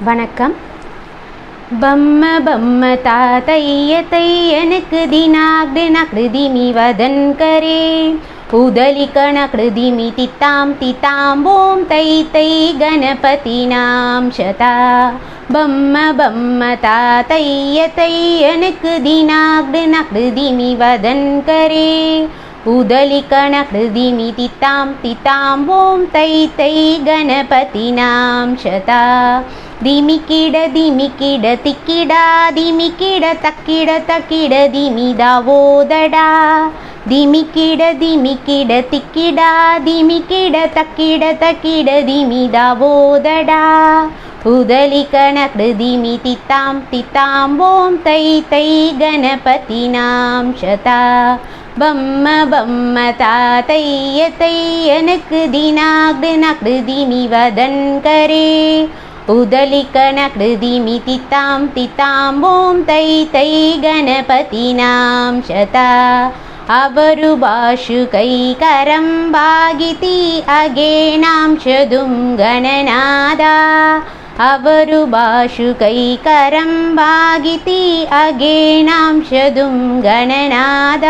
வணக்கம். பம்ம பம்ம தாத்தைய தையனுக்கு தினாக்டு நக்ருதிமி வதன் கரே உதலிக நக்ருதிமி தித்தாம் தித்தாம் ஓம் தை தை கணபதினாம் சதா. பம்ம பம்ம தாத்தைய தையனுக்கு தினாக்டு நக்ருதிமி வதன் கரே உதலிக நக்ருதிமி தித்தாம் தித்தாம் ஓம் தை தை கணபதினாம் சதா. திமிக்கிட திமிக்கிட திக்கிடா திமிக்கிட தக்கிட தக்கிட திமிதாவோதடா. திமிக்கிட திமிக்கிட திக்கிடா திமிக்கிட தக்கிட தக்கிட திமிதாவோதடா. உதலிக நக்ருதிமி தித்தாம் தித்தாம் ஓம் தை தை கணபதினாம் சதா. பம்ம பம்ம தாத்தைய தையனுக்கு தினாக்டு நக்ருதிமி வதன் கரே உதலிக நக்ருதிமி தித்தாம் தித்தாம் ஓம் தை தை கணபதினாம் சதா. ಅವರು ಭಾಷುಕೈ ಕರಂಬಾಗಿತಿ ಅಗೇನಾಂ ಶದುಂ ಗಣನಾದ. ಅವರು ಭಾಷುಕೈ ಕರಂಬಾಗಿತಿ ಅಗೇನಾಂ ಶದುಂ ಗಣನಾದ.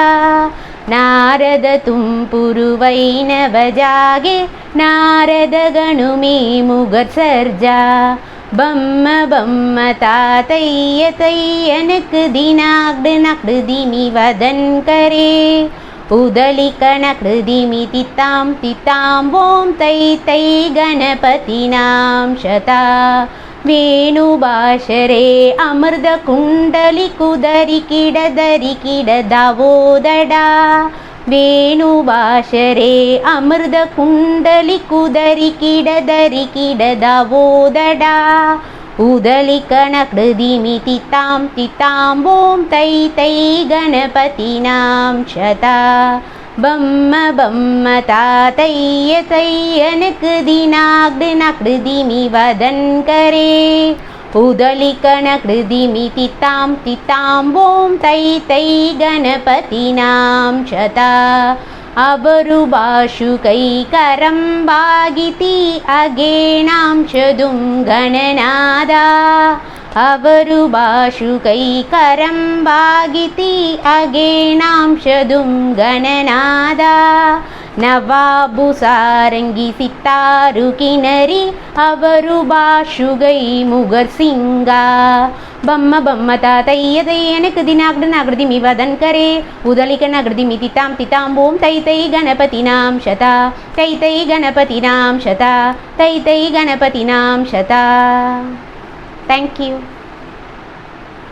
ನಾರದ ತುಂಬುರುವೈನವ ಜಾಗೆ ನಾರದ ಗಣುಮೇ ಮುಗರ್ ಸರ್ಜಾ. பம்ம பம்ம தாத்தைய தையனுக்கு தினாக்டு நக்ருதிமி வதன் கரே உதலிக நக்ருதிமி தித்தாம் தித்தாம் ஓம் தை தை கணபதினாம் சதா. ವೇಣುಭಾಷರೇ ಅಮೃತ ಕುಂಡಲಿ ಕುದರಿ ಕಿಡದರಿ ಕಿಡದಾವೋದಡ. ವೇಣುಭಾಷರೇ ಅಮೃತ ಕುಂಡಲಿ ಕುದರಿ ಕಿಡದರಿ ಕಿಡದಾವೋದಡ. ಉದಲಿಕ ನಕ್ರುದಿಮಿ ತಿತ್ತಾಂ ತಿತ್ತಾಂ ಓಂ ತೈ ತೈ ಗಣಪತಿನಾಂ ಶತಾ. பம்ம பம்ம தாத்தைய தையனுக்கு தினாக்டு நக்ருதிமி வதன் கரே உதலிக நக்ருதிமி தித்தாம் தித்தாம் ஓம் தை தை கணபதினாம் சதா. ಅವರು ಭಾಷುಕೈ ಕರಂಬಾಗಿತಿ ಅಗೇನಾಂ ಶದುಂ ಗಣನಾದ. ಅವರು ಭಾಷುಕೈ ಕರಂಬಾಗಿತಿ ಅಗೇನಾಂ ಶದುಂ ಗಣನಾದ. ನವಾಬು ಸಾರಂಗಿ ಸಿತ್ತಾರು ಕಿನರಿ ಅವರು ಭಾಷುಗೈ ಮುಗರ್ ಸಿಂಗ. பம்ம பம்ம தாத்தைய தையனுக்கு தினாக்டு நக்ருதிமி வதன் கரே உதலிக நக்ருதிமி தித்தாம் தித்தாம் ஓம் தை தை கணபதினாம் சதா. தை தை கணபதினாம் சதா. தை தை கணபதினாம் சதா. Thank you.